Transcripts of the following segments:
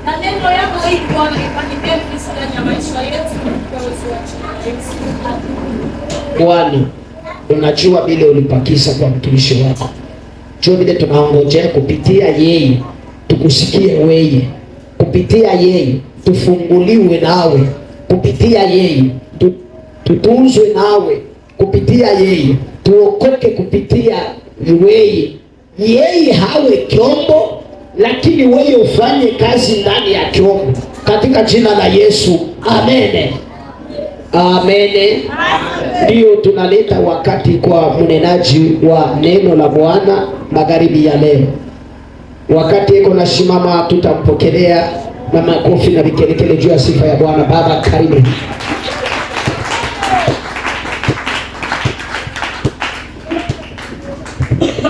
Na neno yako hili Bwana ipangilie ndani ya maisha yetu kwa uwezo wako. Bwana, unajua vile ulipakisa kwa mtumishi wako. Jua vile tunaongojea kupitia yeye tukusikie wewe. Kupitia yeye tufunguliwe nawe. Kupitia yeye tutuzwe nawe. Kupitia yeye tuokoke kupitia wewe. Yeye hawe kyombo, lakini wewe ufanye kazi ndani ya kyombo. Katika jina la Yesu. Amen. Amen. Ndio tunaleta wakati kwa mnenaji wa neno la Bwana magharibi ya leo. Wakati iko na simama, tutampokelea na makofi na vikelekele juu ya sifa ya Bwana. Baba, karibu.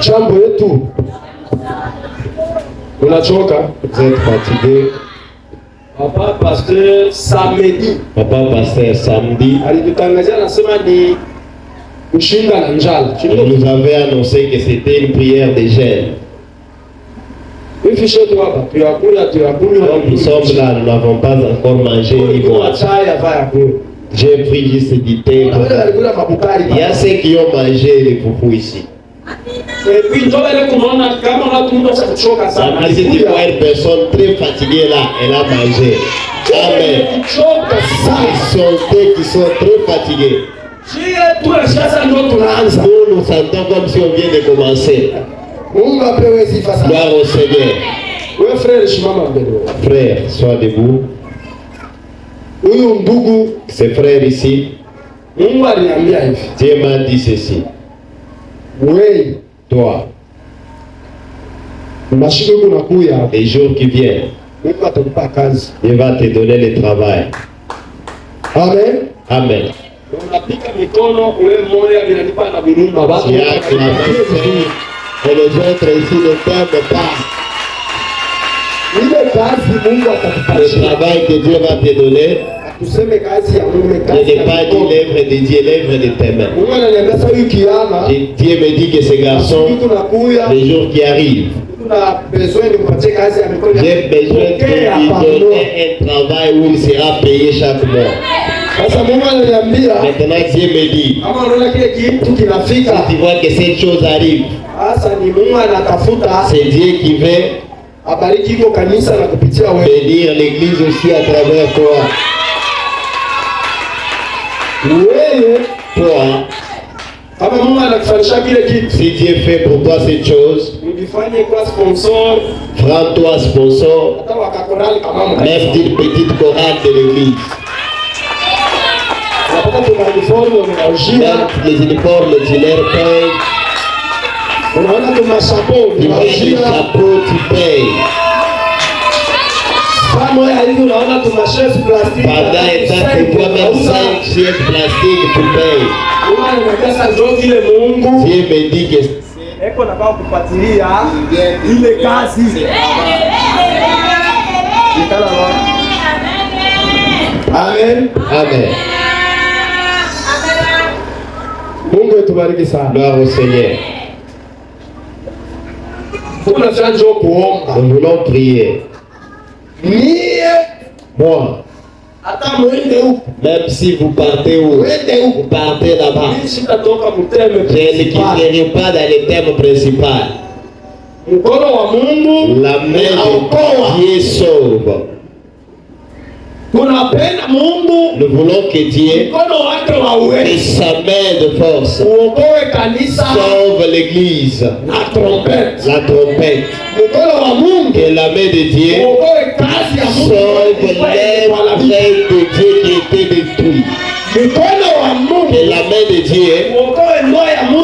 Jambo yetu. Unachoka? Vous êtes fatigué? Papa pasteur samedi. Papa pasteur samedi. Alitutangazia nasema ni kushinda na njala. Il nous avait annoncé que c'était une prière de jeûne. Nous sommes là, nous n'avons pas encore mangé ni boire. J'ai pris juste du thé. Il y a ceux qui ont mangé les foufous ici. Et puis, c'était pour une personne très fatiguée là, elle a mangé. Amen. Qui sont très fatigués. Nous sentons comme si on vient de commencer. Gloire au Seigneur. Frère, sois debout. Ces frères ici, Dieu m'a dit ceci. Oui, toi, les jours qui viennent, Dieu va te donner le travail. Amen. Amen. Et les autres ici ne t'aiment pas. Le travail que Dieu va te donner, ce n'est pas dit l'œuvre de Dieu, l'œuvre de tes mains. Dieu me dit que ces garçons, les jours qui arrivent, j'ai besoin de lui donner un travail où il sera payé chaque mois. Maintenant Dieu me dit, si tu vois que cette chose arrive, c'est Dieu qui veut bénir l'église aussi à travers toi. Toi, si Dieu fait pour toi cette chose, prends-toi sponsor, même d'une petite chorale de l'église. Les uniformes, tu leur payes. Tu mets du chapeau, tu payes. Pendant un temps, tu vois même 5 chaises plastiques, tu payes. Dieu me dit que Amen. Amen. Gloire au Seigneur. Nous voulons prier. Moi, même si vous partez où, vous partez là-bas, je ne quitterai pas dans le thème principal. La main de Dieu sauve. Nous voulons que Dieu, de sa main de force, sauve l'église. La trompette. Que la main de Dieu sauve l'œuvre de Dieu qui était détruite. Que la main de Dieu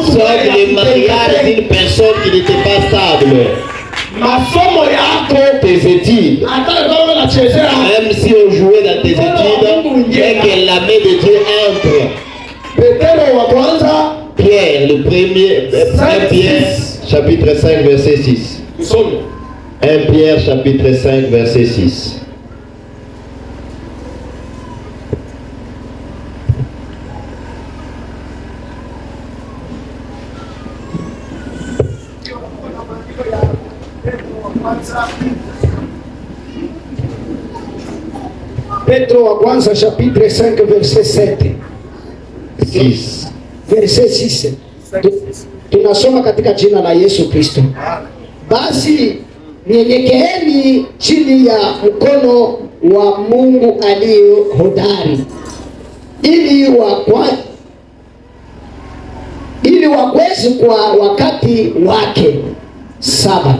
sauve le mariage d'une personne qui n'était pas stable. Tes études, même si on jouait dans tes études, et que la main de Dieu entre. Pierre, le premier, 1 Pierre, chapitre 5, verset 6. 1 Pierre, chapitre 5, verset 6. Petro wa kwanza chapitre 5 verset 7. 6. Verset 6. Tunasoma katika jina la Yesu Kristo. Basi nyenyekeeni chini ya mkono wa Mungu aliye hodari, ili wakwezi kwa wakati wake. 7.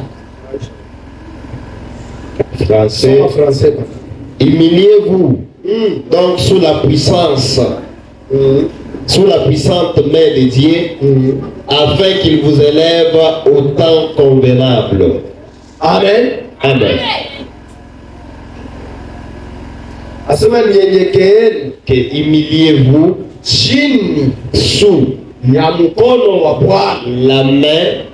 Français. Humiliez-vous donc sous la puissance, sous la puissante main de Dieu, afin qu'il vous élève au temps convenable. Amen. Amen. Asema nyenyekeeni, Que humiliez-vous chini sous ya mkono wa Bwana, la main,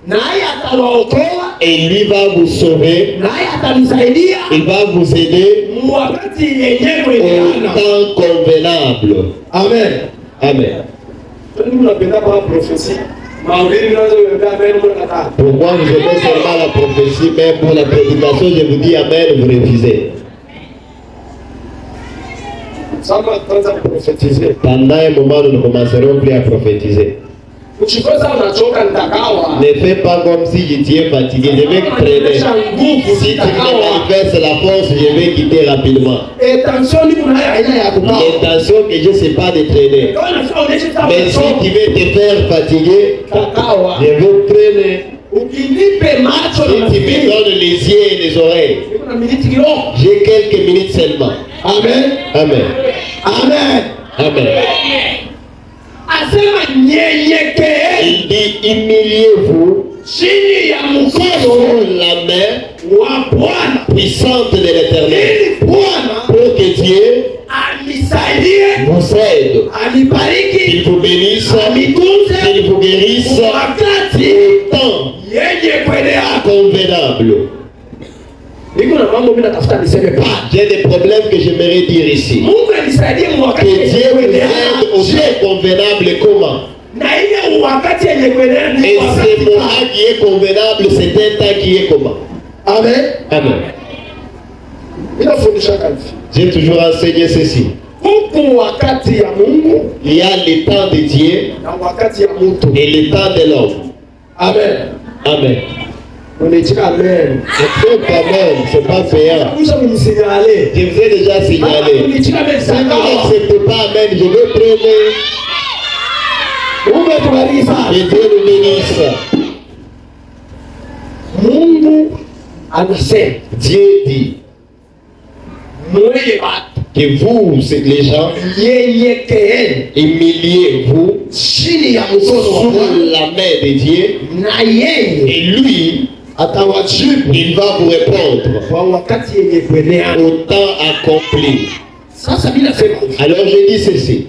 Naye atawaokoa, et lui va vous sauver, naye atamsaidia il va vous aider wakati yenyewe au iliana. temps convenable. amen. Amen. Mnapenda kwa prophecy mahubiri nazo kuambia amen, mnakataa. Pourquoi vous aimez seulement la prophétie, mais pour la prédication, je vous dis amen, vous refusez. Sasa tuanza kuprofetize. Pendant un moment, nous ne commencerons plus à prophétiser. Ukikosa unachoka nitakawa. Ne fais pas comme si j'étais fatigué, je vais traîner. Si tu me manifestes la force, je vais quitter rapidement. Tension ni kuna aina ya kukaa. L'intention que je ne sais pas de traîner. Mais si tu veux te faire fatiguer, je vais traîner. Ukinipe macho Si tu me donnes les yeux et les oreilles, kuna miniti kidogo. j'ai quelques minutes seulement. Amen. Amen. Amen. Amen. Asema nyenyekeeni Il dit, humiliez-vous chini ya mkono sous la main wa Bwana, puissante de l'Éternel, ili Bwana pour que Dieu anisaidie, vous aide, anibariki, qu'il vous bénisse, anitunze qu'il vous guérisse wakati au temps yenye kuendea. convenable. Niko na mambo mimi natafuta niseme pa. J'ai des problèmes que j'aimerais dire ici. Mungu anisaidie wakati Que yenye Dieu vous kuendea. aide au temps convenable. Comment? Na ile wakati yenye kuendea ni Et wakati ce moment qui est convenable, c'est un temps qui est comment? Amen. Amen. Ninafundisha kazi. J'ai toujours enseigné ceci. huku wakati ya Mungu Il y a le temps de Dieu Na wakati ya mtu. et le temps de l'homme. Amen. Amen. Unaitika amen. C'est quand même, c'est pas payant. Kisha mnisigale. Je vous ai déjà signalé. unichika Si vous mesa n'acceptez pas amen, je vais prendre. umetubariki sana. Que Dieu nous bénisse. Mungu anasema Dieu dit mweye watu que vous, c'est les gens, nyenyekeeni humiliez-vous chini ya mkono wa sous Bwana, la main de Dieu na yeye et lui, atawajibu il va vous répondre kwa wakati yenye kuenea. au temps accompli. Sasa bila sema hivi, Alors je dis ceci,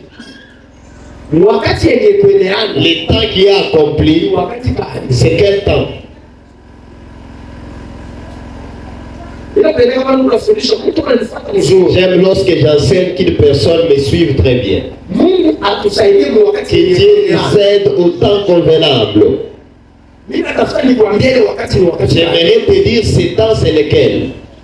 wakati yenye kueneana le temps qui est accompli, wakati gani? c'est quel temps? Ila peleka kama unafundisha mtu ananifuata mzuri. J'aime lorsque j'enseigne qu'une personne me suive très bien. Mungu atusaidie wakati Que yenye Dieu kueneana. nous aide au temps convenable. Mimi natafuta nikwambie ile wakati ni wakati gani. J'aimerais te dire ce temps c'est lequel.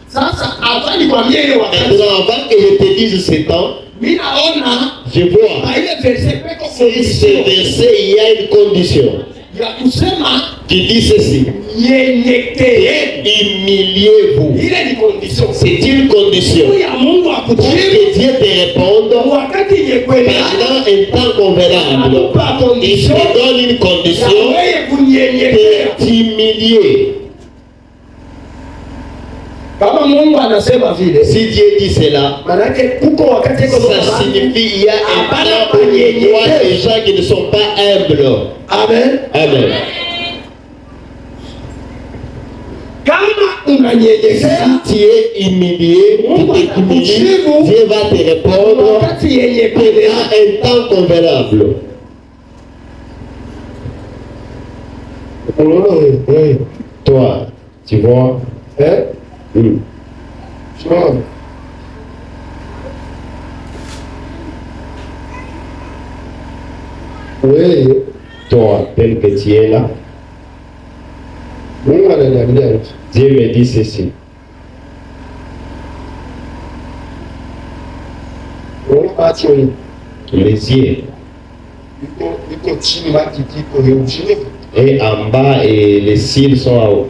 Sasa afanye nikwambie ile wakati. Maintenant, avant que je te dise ce temps, Mimi naona je vois, kwa ile verset peko si ce verset, il y a une condition ya kusema qui dit ceci. nyenyekeeni. Humiliez-vous. Ile ni condition. C'est une condition Siku ya Mungu pour akujibu que Dieu te réponde wakati yenye kueneana. pendant un temps convenable. Il te donne une condition Wewe kunyenyekea. de t'humilier. Kama Mungu anasema vile, Si Dieu dit cela, manake kuko wakati iko ça signifie qu'il y a un temps où il y a des gens qui ne sont pas humbles. Amen. Amen. Kama unanyenyekea Si tu es humilié, tu t'es humilié, Dieu va te répondre wakati yenye pendant kueneana. un temps convenable. Toi, tu vois, Shimama. Wewe toi, tel que tu es là, Mungu ananiambia hivi. Dieu me dit ceci. macho hii. les yeux. Iko chini matiti iko chini. Et en bas, et les cils sont en haut.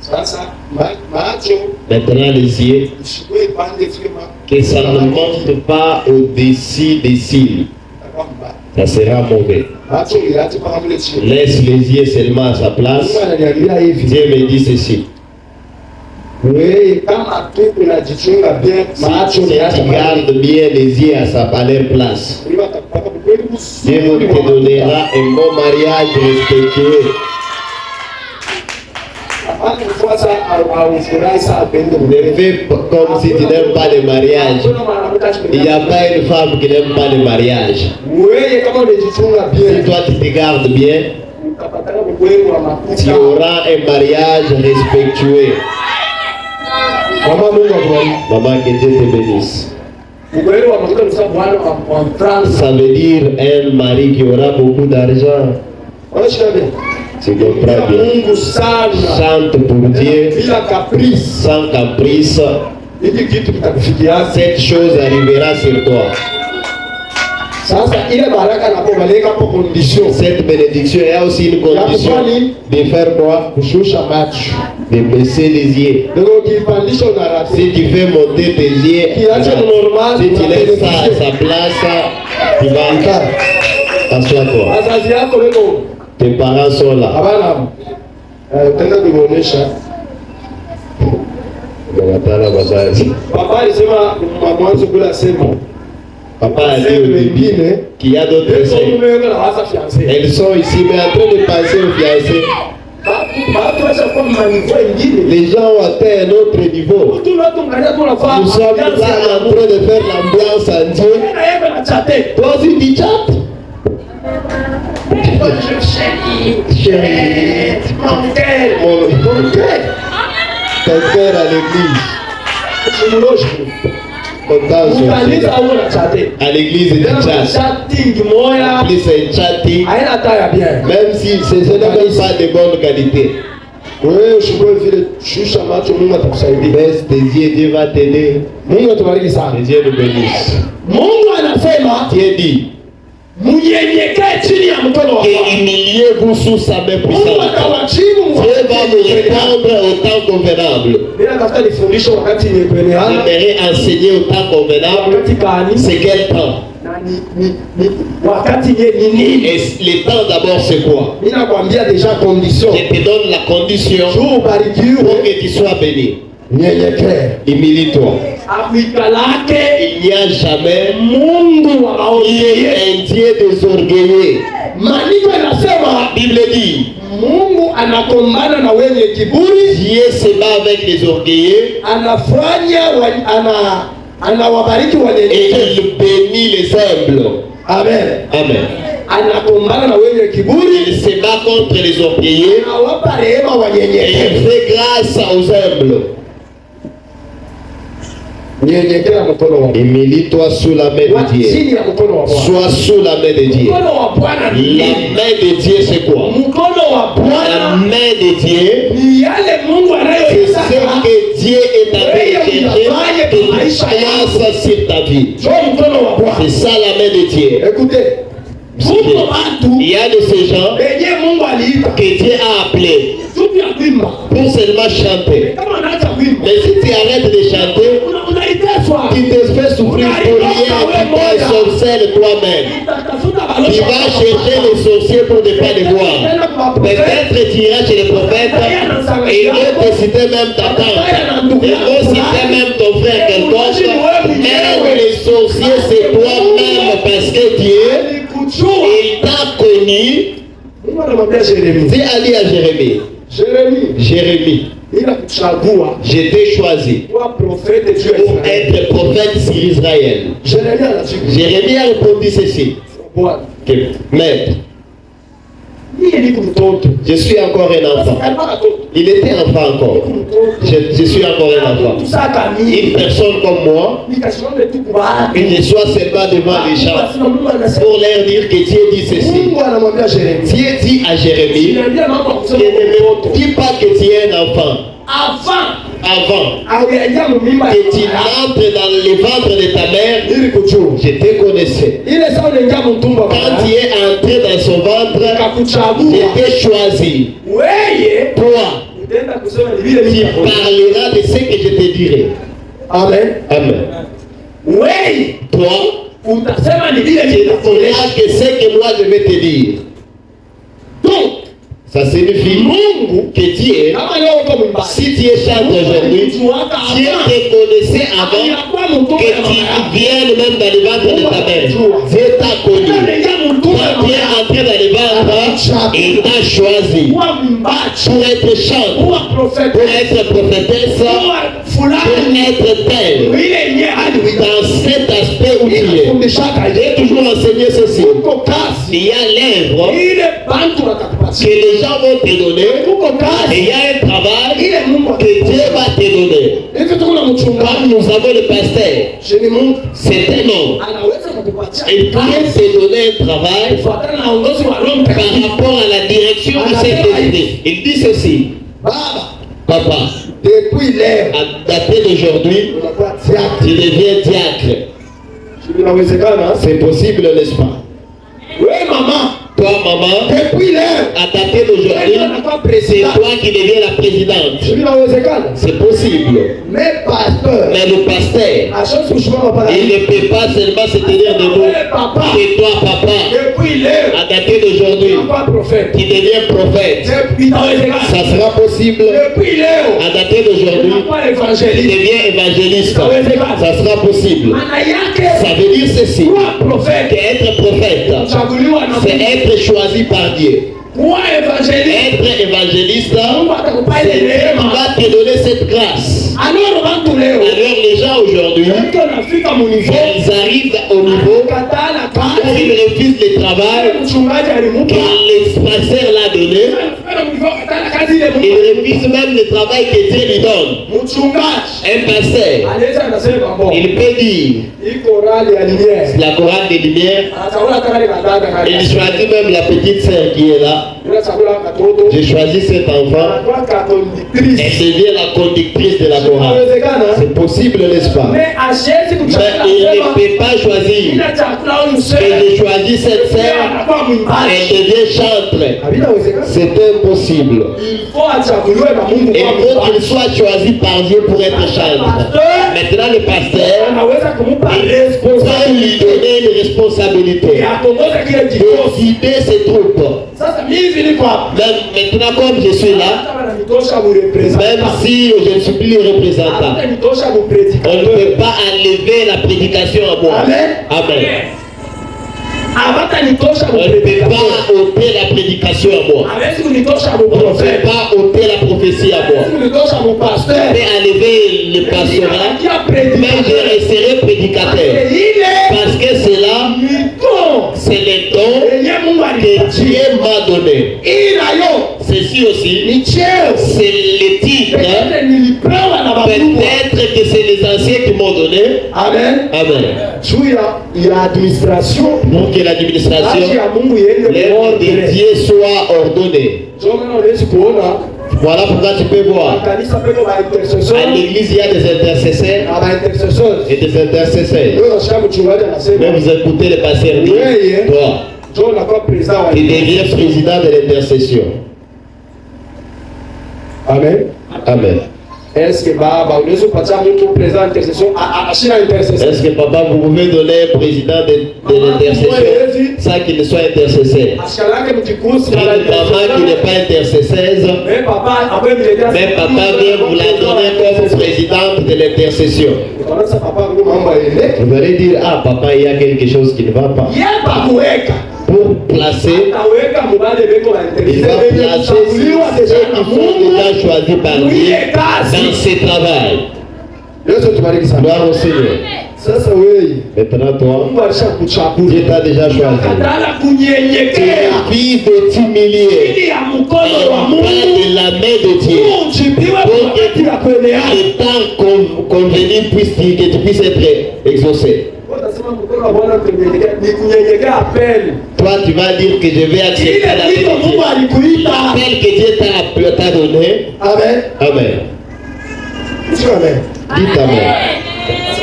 Sasa macho Maintenant, les yeux, ushikwe ipande fima. que ça ne monte pas au-dessus des cils. Ça sera mauvais. Macho ilati paka mule chini. Laisse les yeux seulement à sa place. Mungu ananiambia hivi. Dieu me dit ceci. Wewe kama tu unajichunga bien macho Si ni hata tu gardes bien les yeux à leur place, Dieu te donnera un bon mariage respectueux. Ne fais pas comme si tu n'aimes pas le mariage. Il n'y a pas une femme qui n'aime pas le mariage. Si toi tu te gardes bien, tu auras un mariage respectueux. Maman, que Dieu te bénisse. Ça veut dire un mari qui aura beaucoup d'argent. Tu comprends bien. Chante pour Dieu sans caprice. Cette chose arrivera sur toi. Cette bénédiction a aussi une condition de faire quoi? De baisser les yeux. Si tu fais monter tes yeux, si tu laisses ça à sa place, tu vas asseoir-toi. Tes parents sont là. Papa a dit au début qu'il y a d'autres sœurs. Elles sont ici, mais en train de passer au fiancé. Les gens ont atteint un autre niveau. Nous sommes là en train de faire l'ambiance en Dieu. Toi aussi tu chantes. Chérie, mon cœur. Ton cœur à l'église. À l'église du chat. Plus c'est chatting. Même si ce n'est même pas de bonne qualité. Baisse tes yeux, Dieu va t'aider. Que Dieu nous bénisse. Dieu dit humiliez-vous sous sa main puissante. Dieu va vous répondre au temps convenable. J'aimerais enseigner au temps convenable. C'est quel temps? Et le temps d'abord c'est quoi? Je te donne la condition pour que tu sois béni. Humilie-toi. Il n'y a jamais un Dieu désorgueillé. La Bible dit Dieu se bat avec les orgueilleux et il bénit les humbles. Amen. Amen. Il se bat contre les orgueilleux et il fait grâce aux humbles. Humilie-toi sous la main de Dieu. Sois sous la main de Dieu. La main de Dieu c'est quoi? La main de Dieu, c'est ce que Dieu est en train de chercher, que tu fasses sur ta vie. C'est ça la main de Dieu. Écoutez, il y a de ces gens que Dieu a appelés pour seulement chanter. Mais si tu arrêtes de chanter, tu te fais souffrir pour rien, tu t'ensorcelles toi-même. Tu vas chercher les sorciers pour ne pas les voir. Peut-être tu iras chez les prophètes et ils vont te citer même ta tante. Ils vont citer même ton frère quelconque. Mais les sorciers c'est toi-même parce que Dieu, il t'a connu. Dis Ali à Jérémie. Jérémie. Je t'ai choisi pour être prophète sur Israël. Jérémie a répondu ceci. Maître, je suis encore un enfant. Il était enfant encore. Je suis encore un enfant. Une personne comme moi, que je sois seulement devant les gens pour leur dire que Dieu dit ceci. Dieu dit à Jérémie, ne me dis pas que tu es un enfant. avant que tu entres dans le ventre de ta mère, je te connaissais. Quand tu es entré dans son ventre, je t'ai choisi. Toi, tu parleras de ce que je te dirai. Amen. Amen. Toi, tu diras que ce que moi je vais te dire. Donc, ça signifie que Dieu, si tu es chanteur aujourd'hui, Dieu te connaissait avant que tu viennes même dans le ventre de ta mère. Dieu t'a connu. Quand tu es entré dans le ventre, il t'a choisi pour être chanteur, pour être prophétesse, pour être tel. Dans cet aspect où tu es, j'ai toujours enseigné ceci. Il y a l'œuvre que les gens vont te donner, et il y a un travail que Dieu va te donner. Comme nous avons le pasteur, c'est un homme. Il peut te donner un travail par rapport à la direction de cette église. Il dit ceci: Papa, depuis l'heure, à dater d'aujourd'hui, tu deviens diacre. C'est possible, n'est-ce pas? Oui, maman. Toi, maman, depuis l'heure, à dater d'aujourd'hui, c'est toi qui deviens la présidente. C'est possible. Mais pasteur, Mais le pasteur, il ne peut pas seulement se tenir debout. C'est toi, papa, depuis l'heure, à dater d'aujourd'hui, qui devient prophète. Ça sera possible. Depuis l'heure, À dater d'aujourd'hui, qui devient évangéliste. Ça sera possible. Ça veut dire ceci: qu'être prophète, c'est être choisi par Dieu. Être évangéliste, c'est Dieu qui va te donner cette grâce. Alors les gens aujourd'hui, ils arrivent au niveau où ils refusent le travail que le pasteur l'a donné. Ils refusent même le travail que Dieu lui donne. Un pasteur, il peut dire la chorale des lumières. Il choisit même la petite sœur qui est là. J'ai choisi cet enfant. Elle devient la conductrice de la chorale. C'est possible, n'est-ce pas? Mais il ne peut pas choisir que j'ai choisi cette sœur, elle devient chantre. C'est impossible. Il faut qu'il soit choisi par Dieu pour être chantre. Maintenant, le pasteur, il va lui donner une responsabilité de guider ses troupes. Maintenant, comme je suis là, même si je ne suis plus le représentant, on ne peut pas enlever la prédication à moi. Amen. On ne peut pas ôter la prédication à moi. On ne peut pas ôter la prophétie à moi. On peut enlever le pastorat, mais je resterai prédicateur. Parce que c'est là, c'est le don que Dieu m'a donné. Ceci aussi, c'est le titre. Peut-être que c'est les anciens qui m'ont donné. Amen. Il y a administration. Pour que l'administration, l'œuvre de Dieu soit ordonnée. Voilà pourquoi tu peux voir. À l'église, il y a des intercesseurs et des intercesseurs. Mais vous écoutez le pasteur dire, toi, tu deviens président de l'intercession. Amen. Amen. Est-ce que Baba, on est pas président d'intercession à intercession? Est-ce que papa, vous pouvez donner président de l'intercession sans qu'il ne soit intercesseur? Une maman qui n'est pas intercesseuse, mais papa vient vous la donner comme présidente de l'intercession. Vous allez dire, ah papa, il y a quelque chose qui ne va pas. Pour placer, il va placer ceux qui sont déjà choisis par Dieu dans ce travail. Gloire au Seigneur. Maintenant toi, Dieu t'a déjà choisi. Tu refuses de t'humilier en bas de la main de Dieu pour que le temps convenu que tu puisses être exaucé. Toi, tu vas dire que je vais accepter l'appel que Dieu t'a donné. Amen. Amen. amen. Dites amen.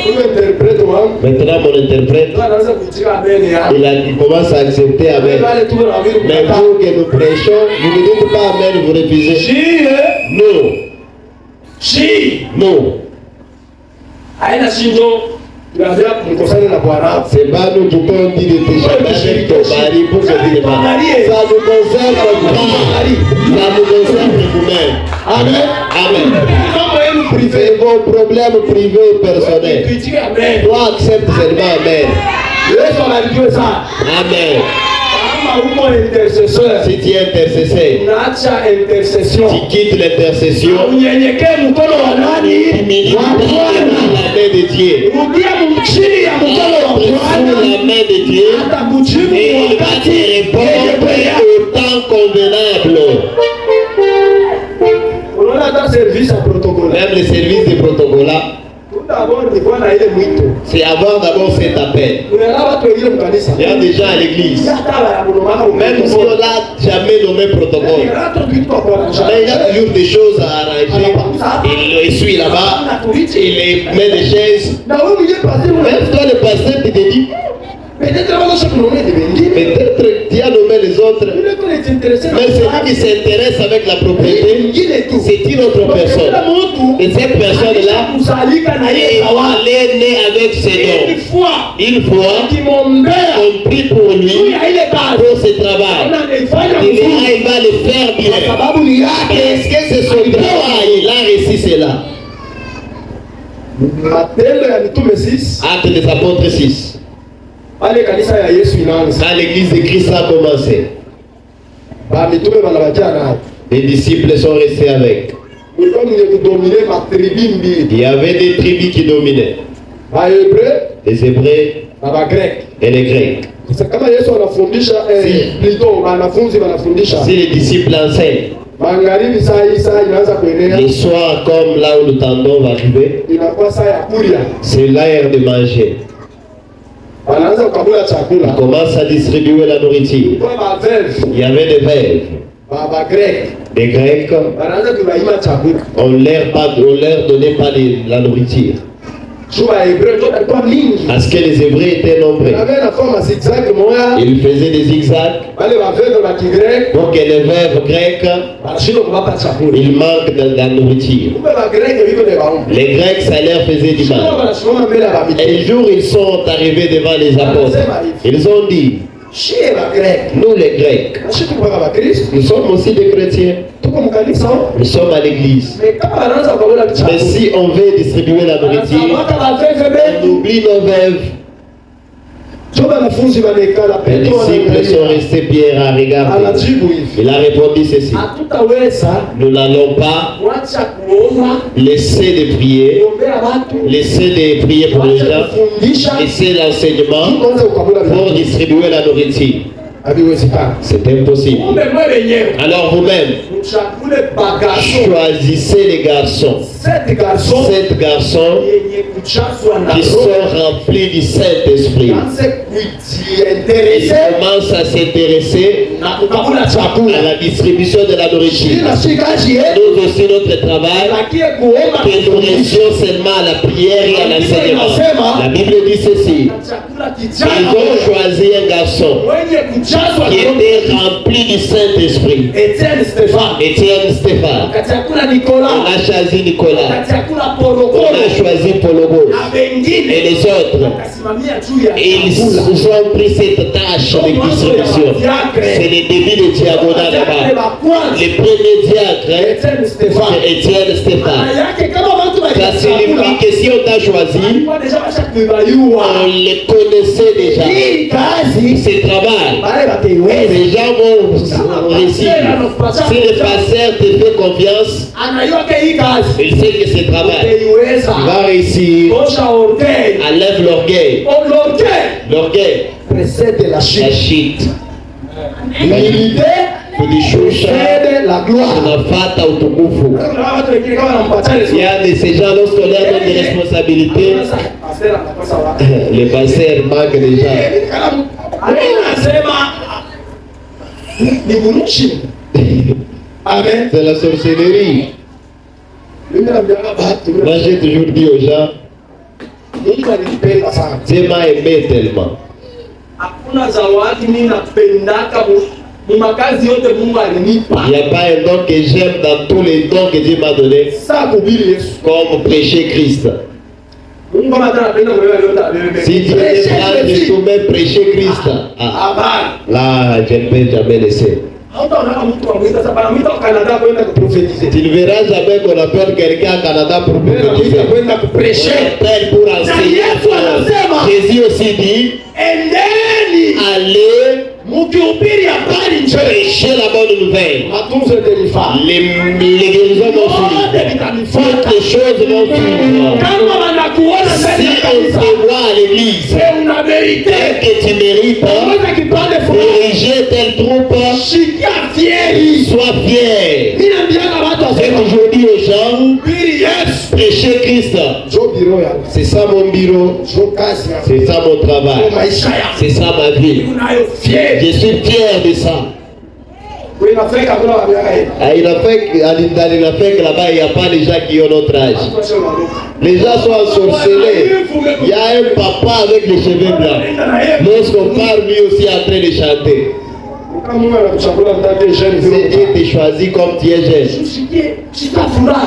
Huyo interprete wangu Maintenant, mon interprète, anaanza kuitika amen ya. il commence à accepter amen. Wale tu wanawili Mais kukataa. vous que nous prêchons, vous ne dites pas amen, vous refusez. Shie, Non, shi. non. Haina shinjo. Tunaambia kumkosana na Bwana. C'est pas nous qui t'ont dit de t'échapper avec ton mari pour que tu ne pas. Ça nous concerne pas. Ça nous concerne vous-même. Amen. Amen. Mambo yenu privé. C'est vos problèmes privés et personnels. Tuitika amen. Toi, accepte seulement amen. Yesu anajua sana. Amen. Kama uko intercesseur, Si tu es intercesseur, unaacha intercession. tu quittes l'intercession, Unyenyekee mkono wa nani? humilité Wa devant Bwana. la main de Dieu. Rudia chini ya mkono wa Sous Bwana. la main de Dieu, Atakujibu et il va wakati te répondre au temps convenable. unaona hata service ya protocole. Même le service de protocolat, D'abord ni kwa na ile mwito. c'est avoir d'abord cet appel. Unaona watu wengine mkanisa. Il y a des gens à l'église, Hata ya mlomaka même si on l'a jamais nommé protocole, mais il y a toujours des choses à arranger. Il essuie là-bas, il met des chaises. Na wewe mwenyewe pastor Même toi, le pasteur, tu te dis, peut-être wao sio kunomea de wengine. peut-être tu as nommé les autres, Yule kwa est intéressé. mais celui qui s'intéresse avec la propriété, c'est une autre personne. Et cette personne-là, kusalika na yeye sawa. elle est née avec ses Une dons. fois Une fois, kimwombea on prie pour lui, juu ya ile kazi. pour ce travail. Anaifanya Il vizuri. va le faire Kwa bien. sababu ni yake. Est-ce que c'est son travail? Il a réussi cela. Matendo ya Mitume 6 Acte des apôtres 6. pale kanisa ya Yesu inaanza. Quand l'église de Christ a commencé, Ba mitume wanabakia nayo. les disciples sont restés avec. Kulikuwa mwenye kudomine matribi mbili. Il y avait des tribus qui dominaient, Ba Hebreu les Hébreux na ba Grek. et les Grecs. Sasa kama Yesu anafundisha plutôt wanafunzi wanafundisha. Si les disciples enseignent, Magharibi saa inaanza kuenea. les soirs comme là où le tendon va arriver, Inakuwa saa ya kulia. c'est l'heure de manger. Wanaanza kukabula Ils chakula. commencent à distribuer la nourriture. Kwa ba veuve, Il y avait des veuves, ba Grek. des Grecs. Wanaanza kubaima chakula. On leur donnait pas la nourriture. Sio ba Hebreu ndio kwa mingi. Parce que les Hébreux étaient nombreux. Avait na forme zigzag moya. Ils faisaient des zigzags Wale ba veuve ba Kigrek pour que les veuves grecques, wanashindwa kupata chakula. ils manquent de la nourriture. Kumbe ba Grek viko ni baombe. Les Grecs, ça leur faisait du mal. Wanasimama mbele ya ba Et mitume. un jour, ils sont arrivés devant les apôtres. Ils ont dit, Shie ba Grek. nous les Grecs, Nasi tuko ba Kristo. nous sommes aussi des chrétiens. Tuko mkanisa. Nous sommes à l'église. Mais kama wanaanza kukabula Mais chakula. si on veut distribuer la nourriture, Waka ba veuve on betu. oublie nos veuves. Sio wanafunzi wanekala Les Petro disciples sont restés Pierre à regarder. anajibu hivi. Il a répondu ceci, Hatutaweza nous n'allons pas kuacha kuomba, laisser de prier, kuombea watu, laisser de prier pour les kuacha gens, kufundisha, laisser l'enseignement kwanza kukabula pour vizuri. distribuer la nourriture. Haviwezekani. C'est impossible. Kumbe mwe wenyewe Alors vous-même, mchakule bagarso. choisissez les garçons. 7 garçons 7 garçons yenye kuchazwa na qui sont roho. remplis du Saint-Esprit. Anze Ils kujiinterese commencent à s'intéresser na kukabula à chakula. la distribution de la nourriture. Kila shikaji yetu Nous aussi, notre travail, lakie kuomba que nous restions seulement à la prière et à l'enseignement. La Bible dit ceci. chakula Ils kijana ont choisi un garçon wenye kuchazwa qui na roho. était rempli du Saint-Esprit. Etienne Stéphane. Étienne Stéphane. Kachakula On Nicolas. a choisi Nicolas. Kachakula On Porokoro. a choisi Pologos. Na wengine Et les autres. wakasimamia juu ya Ils chakula. ont pris cette tâche de distribution. C'est le début de diagonal là-bas. Le premier diacre, Etienne Stéphane. c'est Étienne Stéphane. Maana yake kama watu Ça signifie que si on t'a choisi, walikuwa deja washakuibaliwa. on les connaissait déjà. Hii kazi Ce travail, wale wataiweza. les gens vont réussir. Si le pasteur te fait confiance, Anajua ke hii kazi il sait que ce travail utaiweza. va réussir. Tosha orgueil. Enlève l'orgueil. L'orgueil L'orgueil, précède la la chute. chute. L'humilité Kujishusha précède la gloire. unafata utukufu. Kuna watu wengine kama wanampatia Il y a de ces gens, lorsqu'on leur donne des responsabilités, pastor anakosa wapi? les pasteurs manquent déjà. Anasema ni burushi. Amen. C'est la sorcellerie. Moi j'ai toujours dit aux gens, Dieu m'a aimé tellement. Il n'y a pas un don que j'aime dans tous les dons que Dieu m'a donné, comme prêcher Christ. Si Dieu est là, je soumets prêcher Christ. Là, je ne peux jamais laisser. Tu ne verras jamais qu'on appelle quelqu'un au Canada pour prêcher, pour enseigner. Jésus aussi dit, allez prêcher la bonne nouvelle. Les guérisons vont suivre. Toutes les choses vont suivre. Si on te voit à l'église et que tu mérites diriger telle troupe, sois fier. C'est aujourd'hui aux gens, prêcher Christ. C'est ça mon bureau, c'est ça mon travail, c'est ça ma vie. Je suis fier de ça. Il a fait là-bas, il n'y a pas les gens qui ont notre âge. Les gens sont ensorcelés. Il y a un papa avec les cheveux blancs. Lorsqu'on parle, lui aussi en train de chanter. C'est Dieu te choisit comme tu es jeune.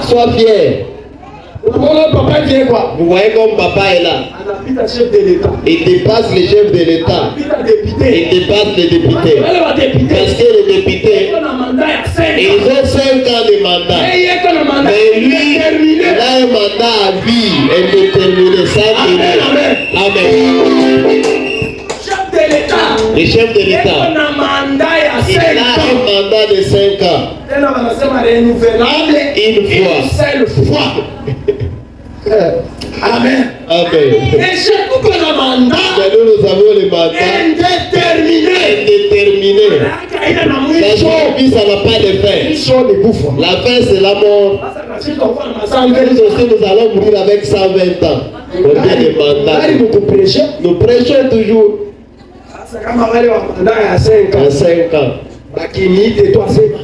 Sois fier. Vous voyez comme papa est là. Il dépasse les chefs de l'État. Il dépasse les députés. Parce que les députés, ils ont 5 ans de mandat. Mais lui, il a un mandat à vie indéterminé, sans délai. Amen. Les chefs de l'État, il a un mandat de 5 ans. Une fois. Amen. Amen. Nous avons le mandat indéterminé. La vie, ça n'a pas de fin. La fin, c'est la mort. Nous aussi, nous allons mourir avec 120 ans. On dit le mandat. Nous prêchons toujours. À 5 ans.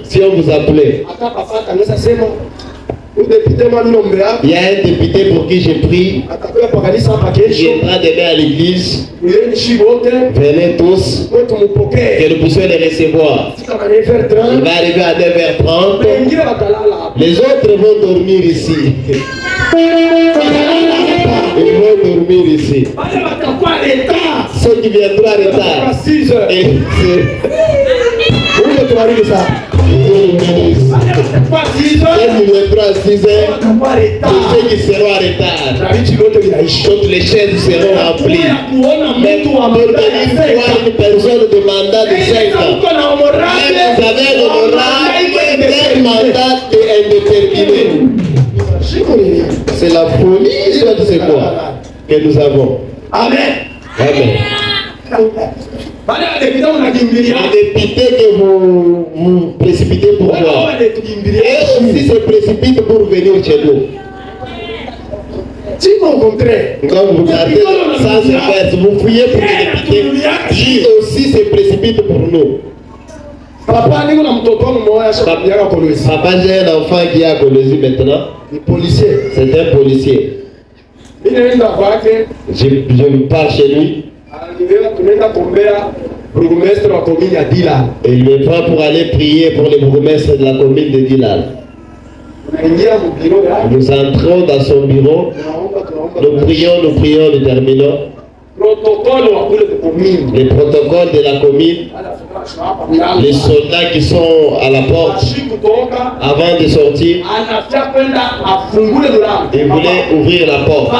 Si on vous appelait, il y a un député pour qui j'ai pris. Il viendra demain à l'église. Venez tous. Que nous puissions les recevoir. Il va arriver à 9h30. Les autres vont dormir ici. Ils vont dormir ici. Ceux qui viendront en retard. Où tu vas arriver ça? Ceux qui viendront à 6 heures, ceux qui seront en retard, toutes les chaises seront remplies. Mais pour venir voir une personne de mandat de 5 ans, même vous avez l'honorable d'un mandat indéterminé. C'est la folie, c'est quoi que nous avons. Amen. Amen. Les députés que vous précipitez pour voir, et aussi se précipitent pour venir chez nous. Quand vous regardez sans se faire, vous fouillez pour les députés, qui aussi se précipitent pour nous. Papa, j'ai un enfant qui est à Colosie maintenant. C'est un policier. Je pars chez lui. Et il me prend pour aller prier pour les bourgmestres de la commune de Dilal. Nous entrons dans son bureau. Nous prions, nous terminons. Les protocoles de la commune, les soldats qui sont à la porte avant de sortir, ils voulaient ouvrir la porte.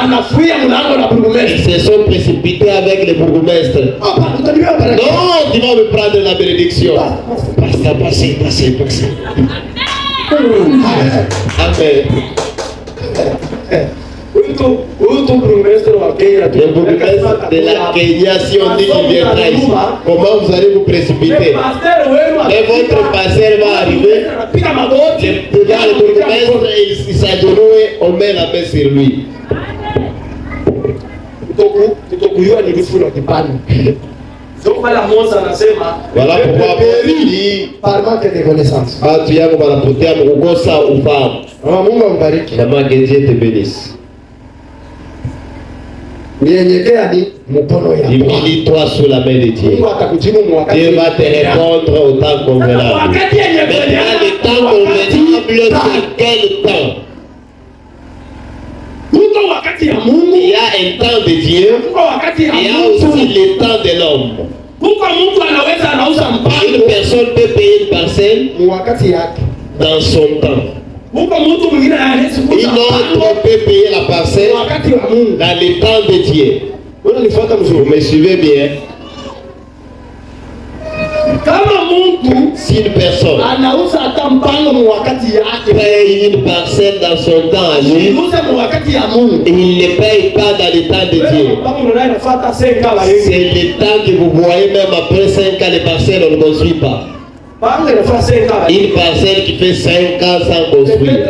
Ils se sont précipités avec les bourgmestres. Non, tu vas me prendre la bénédiction. Passez. Amen. Le bourgmestre de la Kenya, si on dit qu'il viendra ici, comment vous allez vous précipiter? Et votre pasteur va arriver, le bourgmestre, il s'agenouille, on met la main sur lui. Voilà pourquoi Paul dit par manque de connaissance. batu yangu wanapotea kukosa ufahamu. Mama Mungu ambariki. Maman, que Dieu te bénisse. Nyenyekea ni mkono ya Bwana. Humilie-toi sous la main de Dieu. Mungu atakujibu mwakati. Dieu va te répondre au temps convenable. Maintenant, le temps convenable, c'est quel temps? Il y a un temps de Dieu, il y a aussi le temps de l'homme. Une personne peut payer une parcelle dans son temps. Une autre peut payer la parcelle dans le temps de Dieu. Vous me suivez bien? Si une personne paye une parcelle dans son temps à lui, il ne paye pas dans le temps de Dieu. C'est le temps que vous voyez, même après 5 ans, les parcelles, on ne construit pas. Une parcelle qui fait 5 ans sans construire.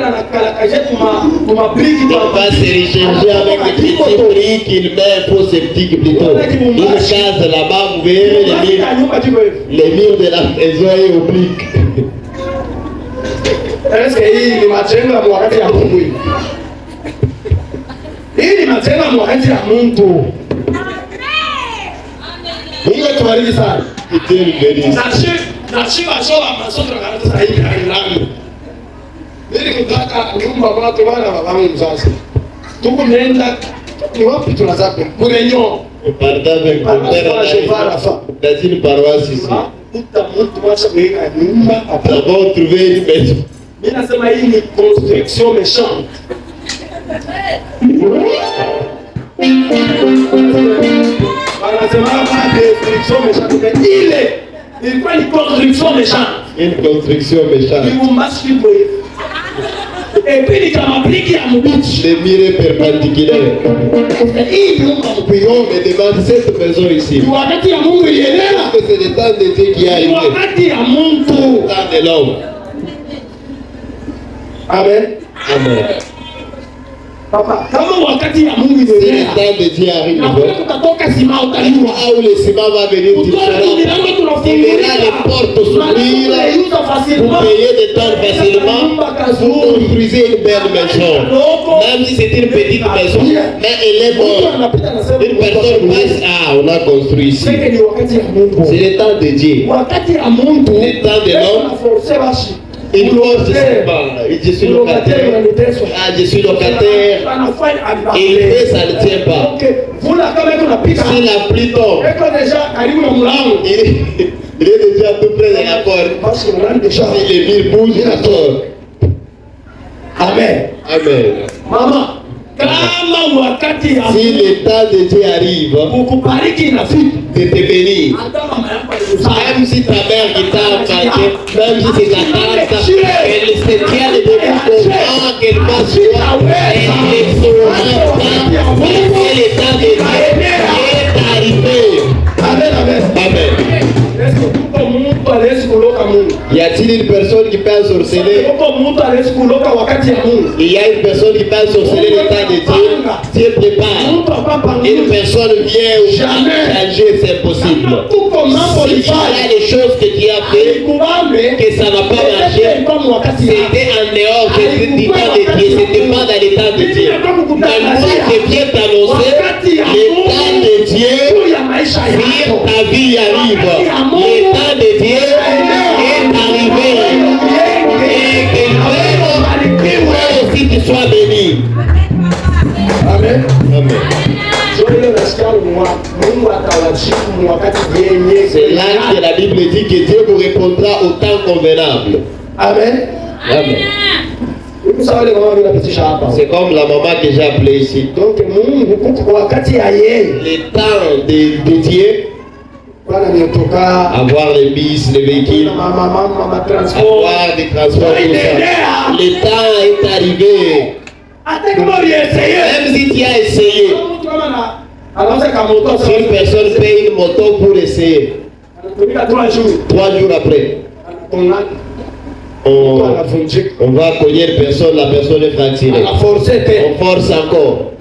On va se recharger avec des petits briques, il met un faux sceptique plutôt. Une case là-bas, vous verrez les murs de la maison et obliques. Est-ce que hii ni majengo ya mwakati ya Mungu hii? Hii ni majengo ya mwakati ya Mungu. Mungu atubariki sana. Nashiba shola masotra karata sasa hivi hailangu. Nili kutaka nyumba watu wana babangu mzazi. Tuko nenda ni wapi tunazaka? Kurenyo. Partage dans une paroisse ici. Nous avons trouvé une maison. Mimi nasema hii ni construction méchante. Wanasema hapa construction méchante. Ile ilikuwa ni construction méchante. Une construction méchante. Et puis ni kama briki ya mbichi. Les murs perpendiculaires. Hii nyumba mpio Mais devant cette maison ici. wakati ya Mungu ilienea. C'est le temps de Dieu qui est arrivé. Wakati ya Mungu. Le temps de l'homme. Amen. Amen. Papa, kama wakati ya Mungu Si le ilienea. temps de Dieu arrive, Na kule tutatoka sima utajua. là où le ciment va venir, tu seras. Tu verras les portes s'ouvrir. Vous payez des temps facilement. Vous construisez une belle maison. Même si c'est une petite maison, mais elle est bonne. Une personne passe, ah, on a construit ici. Seke ni wakati ya Mungu. C'est le temps de Dieu. Wakati ya Mungu. Le temps de l'homme. Il force ses pas. Je suis locataire. Ah, je suis locataire. Il fait, ça ne tient pas. Si la pluie tombe, il est déjà tout près de la porte. Si les murs bougent, il sort. Amen. Amen. Maman, kama wakati ya Si le temps de Dieu arrive, kukubariki na vitu de te bénir, hata mama yako alizaa. même si ta mère qui t'a enfanté, même si c'est ta tante, elle se tient de comment qu'elle passe toi, elle ne saura pas. C'est le temps de Dieu est arrivé. Amen, amen. Amen. Est-ce que tuko mtu aliyesi kuloka Mungu? Y a-t-il une personne qui peut ensorceler? Tuko mtu aliyesi kuloka wakati ya Mungu. Il y a une personne qui peut ensorceler le temps de Dieu. Dieu prépare. Mtu hapa Une personne vient ou changer, c'est impossible. tuko mambo Il y a des choses que tu as fait, kubambe que ça n'a pas marché. kama wakati ya C'était en dehors du temps de Dieu, c'était pas dans le temps de Dieu. Mais moi, je viens t'annoncer le temps de Dieu, ya maisha si yako. ta vie arrive, le temps de Dieu est arrivé. Et que toi aussi tu sois béni. Amen. Amen. C'est là que la Bible dit que Dieu vous répondra au temps convenable. Amen. Amen. C'est comme la maman que j'ai appelée ici. Donc Mungu kuko wakati ya yeye. Le temps de Dieu, Bwana nitoka avoir les bus, les véhicules, mama transport. avoir des transports, tout ça. Le temps est arrivé. Hata kama uliessayé. Même si tu as essayé, Mtu kama na anaweza kama moto si une personne paye une moto pour essayer, anatumika 3 jours. 3 jours après, on va cogner une personne, la personne est fracturée. On force encore.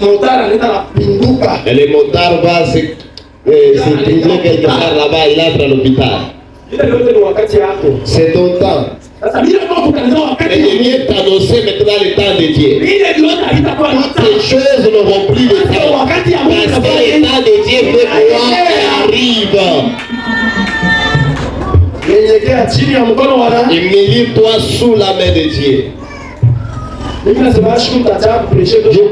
Motara nenda na pinduka. Et le motard va se s'est trouvé quelque part là-bas, il entre à l'hôpital. C'est ton temps. L'ennemi est annoncé maintenant le temps de Dieu. Toutes ces choses n'auront plus de temps. Parce que le temps de Dieu fait quoi? Arrive. Humilie-toi sous la main de Dieu. J'ai toujours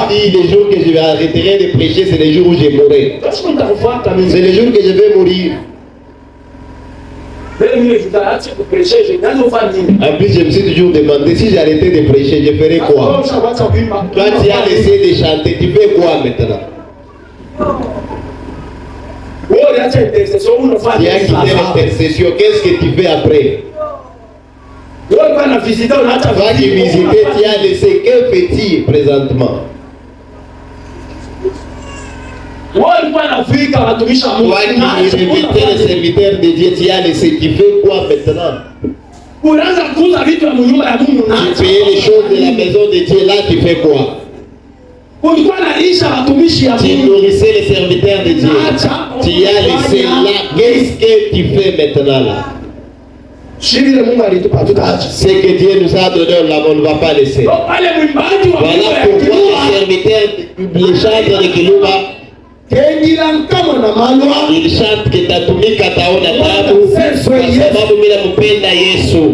dit, les jours que je vais arrêter de prêcher, c'est les jours où je mourrai. C'est les jours que je vais mourir. En plus, je me suis toujours demandé, si j'arrêtais de prêcher, je ferais quoi? Toi, tu as laissé de chanter, tu fais quoi maintenant? Tu as quitté l'intercession, qu'est-ce que tu fais après? Toi qui visitais, tu as laissé quel petit présentement? Toi qui invitais les serviteurs de Dieu, tu as laissé, tu fais quoi maintenant? Tu payais les choses de la maison de Dieu, là tu fais quoi? Tu nourrissais les serviteurs de Dieu, tu as laissé là, qu'est-ce que tu fais maintenant là? Ce que Dieu nous a donné, on ne va pas laisser. Voilà pourquoi les serviteurs, les chanteurs de Kiluba, il chante que tatumika taona tabu sababu mimi nampenda Yesu.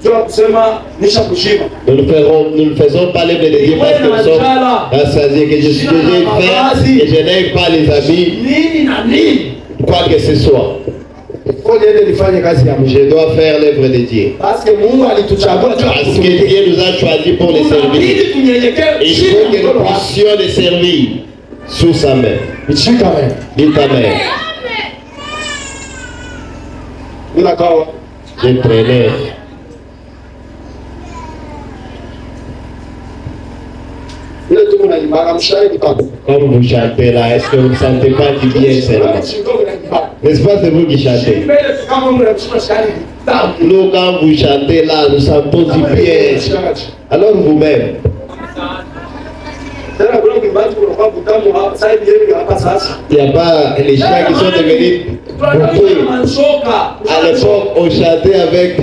Nous ne faisons pas l'œuvre de Dieu parce que nous sommes rassasiés, que je suis fait, que je n'aime pas les amis, quoi que ce soit. Je dois faire l'œuvre de Dieu. Parce que Dieu nous a choisis pour les servir. Il faut que nous puissions les servir sous sa main. Dis Amen. Je traînais. Comme vous chantez là, est-ce que vous ne sentez pas du bien seulement? N'est-ce pas, c'est vous qui chantez? Nous, quand vous chantez là, nous sentons du bien. Alors vous-même. Il n'y a pas les chiens qui sont devenus beaucoup. À l'époque, on chantait avec.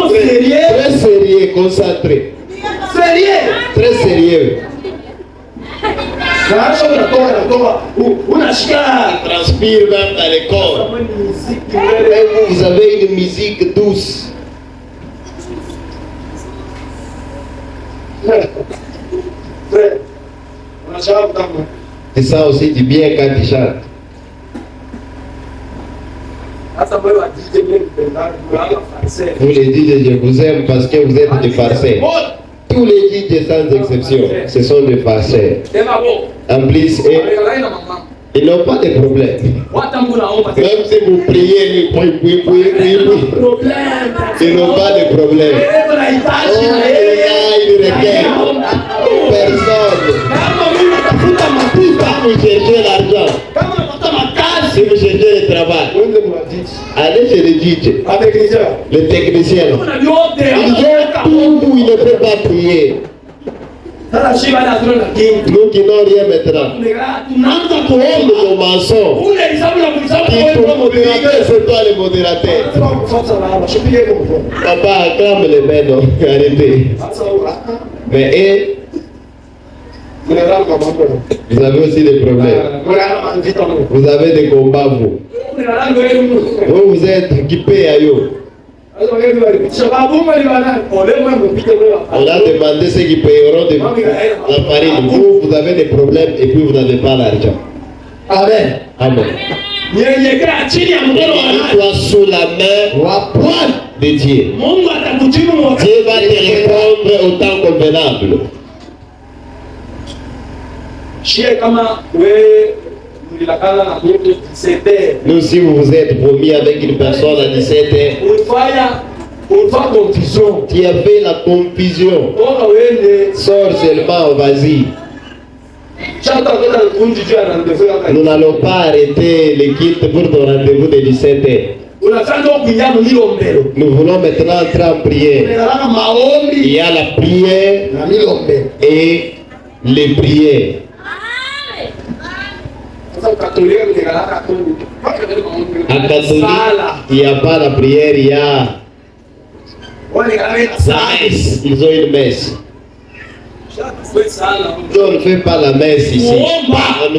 Très sérieux, concentré. Très sérieux. Il transpire même dans les corps. Et vous avez une musique douce. Tu sens aussi du bien quand tu chantes. Vous les dites, je vous aime parce que vous êtes des farceurs. Tous les DJ sans exception, ce sont des farceurs. En plus, ils n'ont pas de problème. Même si vous priez, ils n'ont pas de problème. Ils requièrent personne. Quand vous cherchez l'argent, si vous cherchez le travail, allez chez le DJ, le technicien. Ils ont tout, ils ne peuvent pas prier. Nous qui n'ont rien maintenant, nous commençons. C'est toi le modérateur. Papa, acclame les mains, non, arrêtez. Mais vous avez aussi des problèmes. Vous avez des combats, vous. Vous êtes équipés à eux. On a demandé ceux qui payeront de la farine. Vous avez des problèmes et puis vous n'avez pas l'argent. Amen. Amen. Mets-toi sous la main de Dieu. Dieu va te répondre au temps convenable. Nous, si vous vous êtes promis avec une personne à 17h, tu as fait la confusion. Sors seulement, vas-y. Nous n'allons pas arrêter l'équipe pour ton rendez-vous de 17h. Nous voulons maintenant entrer en prière. Il y a la prière et les prières. En catholique, il n'y a pas la prière, il y a la messe. Ils ont une messe. On ne fait pas la messe ici.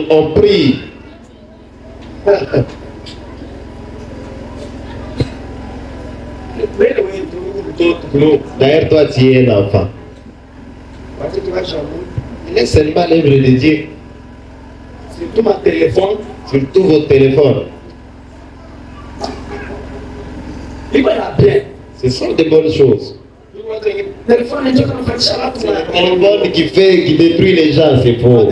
On prie. D'ailleurs, toi, tu es un enfant. Il est seulement l'œuvre de Dieu. Surtout mon téléphone. Surtout votre téléphone. Ce sont de bonnes choses. Le téléphone qui détruit les gens, c'est faux. Sur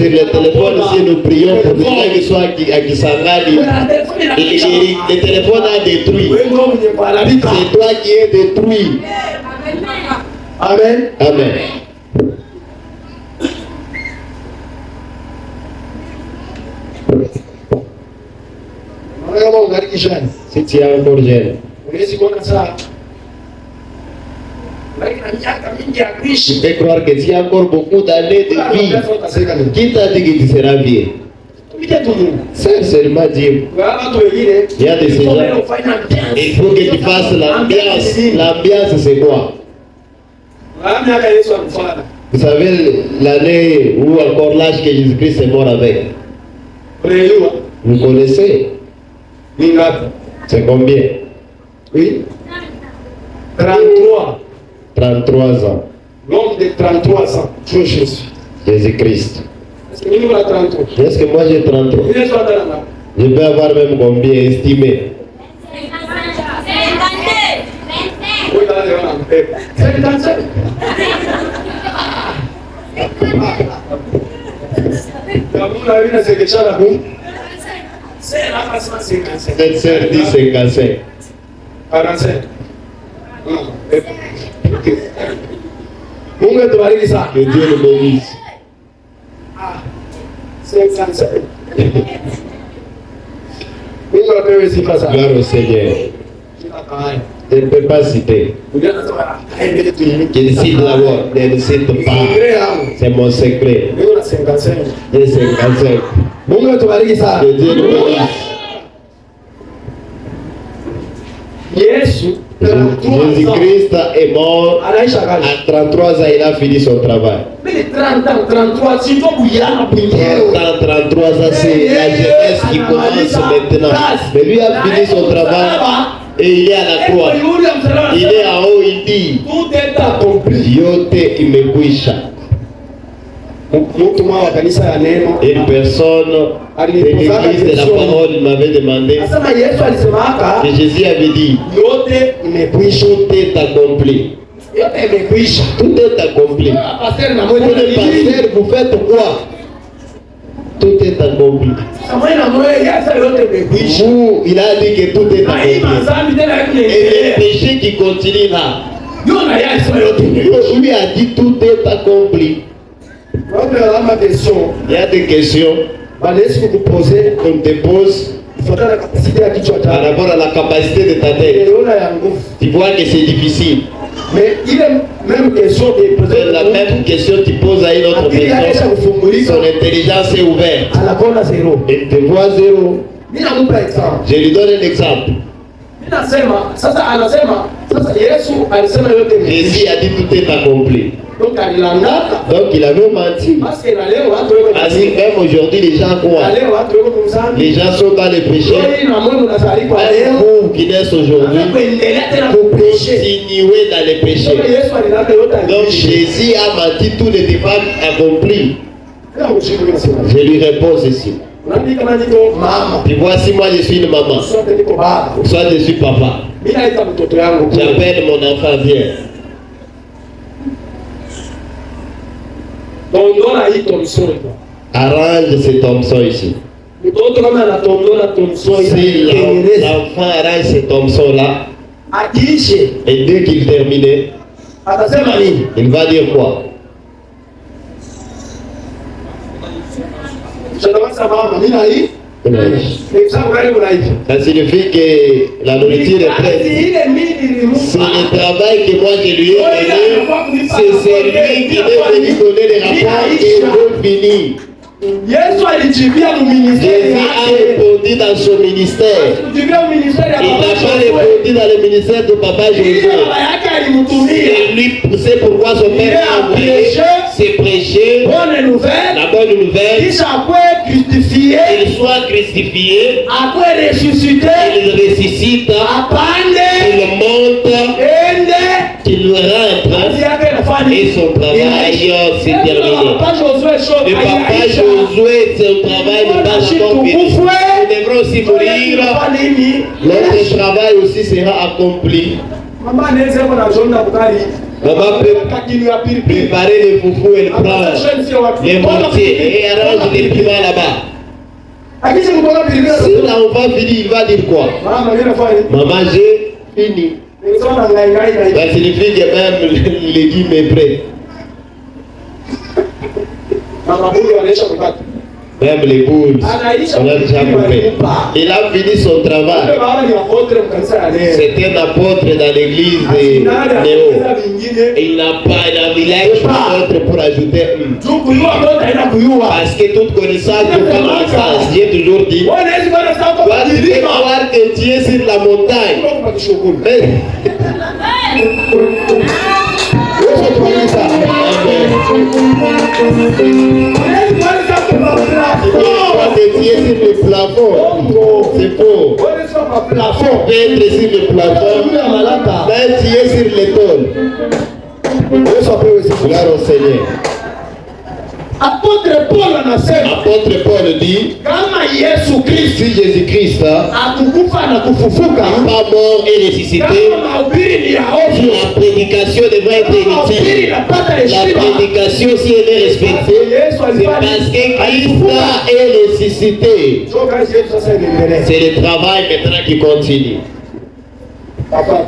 le téléphone, si nous prions pour des gens qui sont à Kisangani, le téléphone a détruit. C'est toi qui es détruit. Amen. Amen. Si tu es encore jeune, tu peux croire que tu as encore beaucoup d'années de vie. Qui t'a dit que tu seras vieux? C'est seulement Dieu. Il y a des gens. Il faut que tu fasses l'ambiance. L'ambiance, c'est quoi? Vous savez l'année où encore l'âge que Jésus-Christ est mort avec? Vous connaissez? C'est combien? Oui. 33 ans. L'homme de 33 ans. Jésus-Christ. Est-ce que moi j'ai 33? Je peux avoir même combien estimé? 55. Cette sœur dit 55. 45. Que Dieu le bénisse. 55. Gloire au Seigneur. Je ne peux pas citer. Je cite d'abord, je ne cite pas. C'est mon secret. J'ai 55. Que Dieu le bénisse. Jésus-Christ est mort à 33 ans, il a fini son travail. 33, si tu 33 ans, c'est la jeunesse qui commence maintenant. Mais lui a fini son travail et il est à la croix. Il est en haut, il dit tout est accompli. Yote imekwisha. Une personne de l'église de la parole m'avait demandé que Jésus avait dit tout est accompli. Tout est accompli. Vous le pasteur, vous faites quoi? Tout est accompli. Vous, il a dit que tout est accompli. Et le péché qui continue là, lui a dit tout est accompli. Il y a des questions qu'on te pose par rapport à la capacité de ta tête. Tu vois que c'est difficile. Mais il est même question de la même question tu poses à une autre personne. Son intelligence est ouverte. Et te voit zéro. Je lui donne un exemple. Jésus a dit tout est accompli. Donc il avait menti. Parce que même aujourd'hui les gens croient. Les gens sont dans les péchés. Vous qui naissez aujourd'hui, vous continuez dans les péchés. Donc Jésus a menti, tout n'était pas accompli. Je lui réponds ceci. Et voici, moi je suis une maman, soit je suis papa. J'appelle mon enfant, viens. Arrange cet Thompson ici. Si l'enfant arrange cet Thompson-là, et dès qu'il termine, il va dire quoi? Ça signifie que la nourriture est prête. C'est le travail que moi je lui ai donné. C'est celui qui est venu donner les rapports et veut finir. Jésus a répondu dans son ministère. Il n'a pas répondu dans le ministère de Papa Jésus. C'est pourquoi son père a envoyé, c'est prêcher la bonne nouvelle. Il soit crucifié, il ressuscite, il monte, qu'il rentre et son travail c'est terminé. Le Papa Josué, son travail n'est pas encore fini. Il devra aussi mourir. Notre travail aussi sera accompli. Maman peut préparer les foufous et le prendre les mortiers et arrange les piments là-bas. Si là on va finir, il va dire quoi? Maman, j'ai fini. Ça signifie que même le légume est prêt. Même les boules, on a déjà coupé. Il a fini son travail. C'est un apôtre dans l'église de Néo. Il n'a pas, il a écrit apôtre pour ajouter parce que toute connaissance de connaissance, Dieu toujours dit, toi tu peux voir que tu es sur la montagne. Tu es sur le plafond. C'est faux. Plafond peut être sur le plafond, mais tu es sur l'épaule. Gloire au Seigneur. Apôtre Paul dit, si Jésus-Christ n'est pas mort et ressuscité, la prédication devrait être inutile. La prédication, si elle est respectée, c'est parce que Christ est ressuscité. C'est le travail maintenant qui continue. Papa,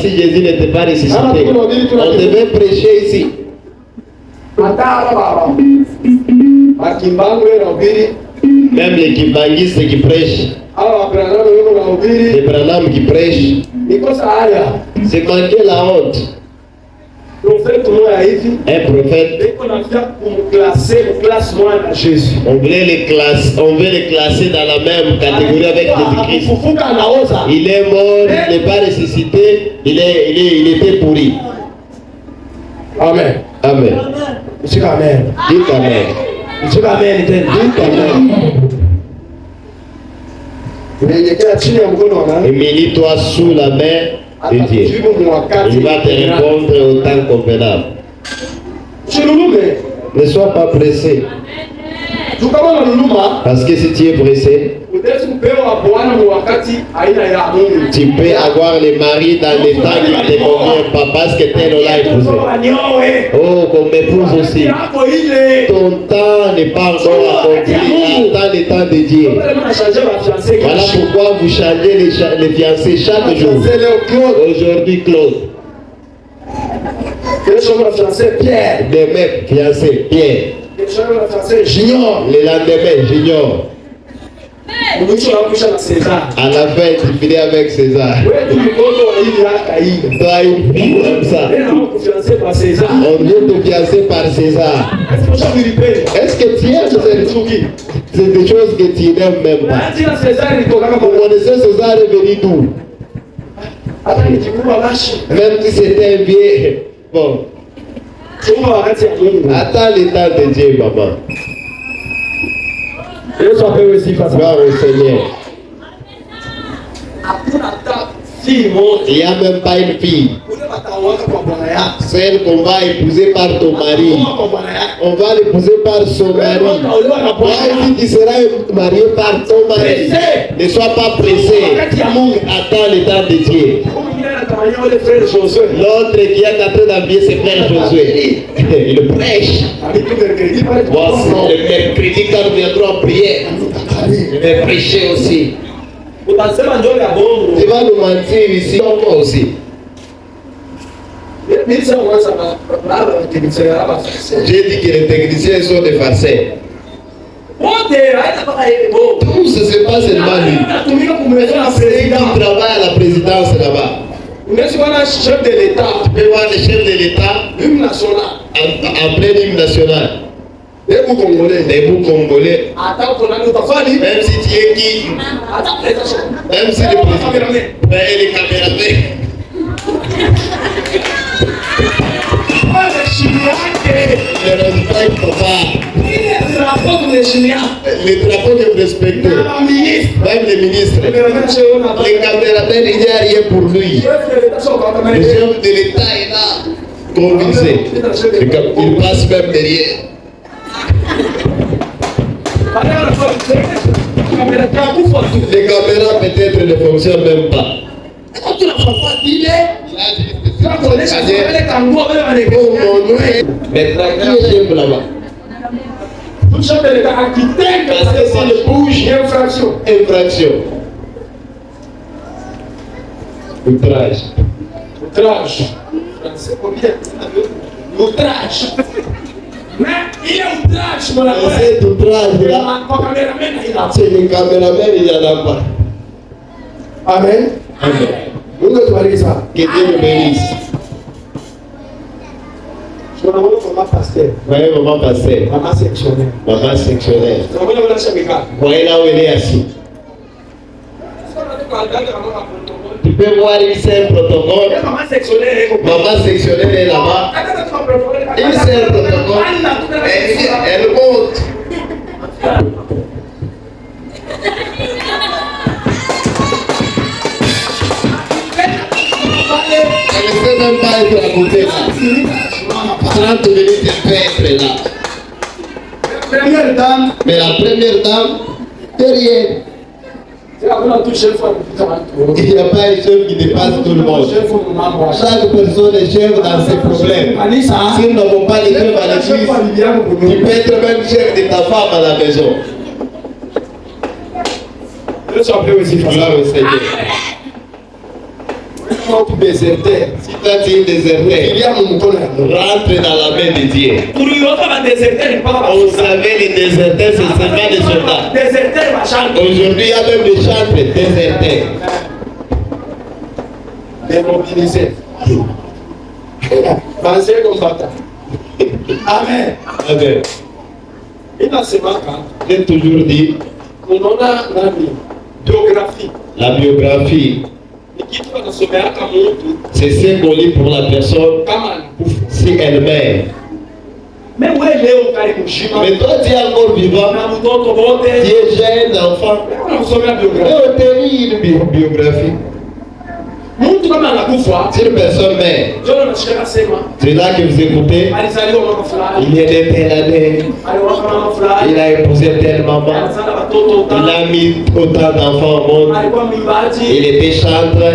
si Jésus n'était pas ressuscité, on devait prêcher ici. Même les kimbangistes qui prêchent, les Branham qui prêchent, c'est manquer la honte. Un prophète, on veut les classer dans la même catégorie avec Jésus-Christ. Il est mort, il n'est pas ressuscité, il était pourri. Amen. Amen. Dites Amen. Dites Amen. Dites Amen. Humilie-toi sous la main de Dieu. Il va te répondre au temps convenable. Ne sois pas pressé. Parce que si tu es pressé, tu peux avoir les maris dans les temps qui te conviennent pas parce que tel on l'a épousé. Oh, qu'on m'épouse aussi. Ton temps n'est pas encore accompli. Attends le temps de Dieu. Voilà pourquoi vous changez les fiancés chaque jour. Aujourd'hui, Claude. Demain, fiancé Pierre. Junior. Le lendemain, Junior. À la fin, tu finis avec César. Toi, une fille comme ça. On veut te fiancer par César. Est-ce que tu aimes c'est des choses que tu n'aimes même pas? Vous connaissez César est venu d'où? Même si c'était un vieux. Bon. Attends le temps de Dieu, maman. Gloire au Seigneur. Il n'y a même pas une fille. Celle qu'on va épouser par ton mari. On va l'épouser par son mari. Toi aussi tu seras marié par ton mari. Ne sois pas pressé. Attends le temps de Dieu. L'autre qui est en train d'envier ses frères Josué, il prêche. Voici le mercredi quand nous viendrons en prière, il va prêcher aussi. Tu vas nous mentir ici, moi aussi. J'ai dit que les techniciens sont des farceurs. Tout ce n'est pas seulement lui. C'est lui qui travaille à la présidence là-bas. Tu peux voir le chef de l'État en plein hymne national. Des bouts congolais. Même si tu es qui, même si le président, les caméramans. Le drapeau que vous respectez, même les ministres, les caméramans, il n'y a rien pour lui. Le chef de l'État est là, convincé. Il passe même derrière. Les caméras peut-être ne fonctionnent même pas. Maintenant, qui est chef là-bas? Parce que c'est le bouge, infraction. Outrage. Mais il est outrage, mon ami. Cet outrage là, c'est le caméraman, il n'y en a pas. Amen. Que Dieu me bénisse. Voyez maman pasteur. Maman sectionnaire. Voyez là où elle est assise. Tu peux voir ici un protocole. Maman sectionnaire est là-bas. Ici un protocole. Elle monte. Elle ne sait même pas être à côté là. 30 minutes, elle peut être là. Première dame. Mais la première dame, derrière. Il n'y a pas un chef qui dépasse tout le monde. Chaque personne est chef dans ses problèmes. Si nous n'avons pas les chefs à l'église, tu peux être même chef de ta femme à la maison. Gloire au Seigneur. Si toi tu es déserteur, rentre dans la main de Dieu. Vous savez, les déserteurs, c'est seulement des soldats. Aujourd'hui, il y a même des chantres déserteurs. Démobilisés. Pensez combattant. Amen. Amen. J'ai toujours dit, la biographie, c'est ce qu'on lit pour la personne si elle meurt. Mais toi, tu es encore vivant. Tu es jeune enfant. Mais on te lit une biographie. Si une personne meurt, c'est là que vous écoutez. Il est né telle année. Il a épousé telle maman. Il a mis autant d'enfants au monde. Il était chanteur.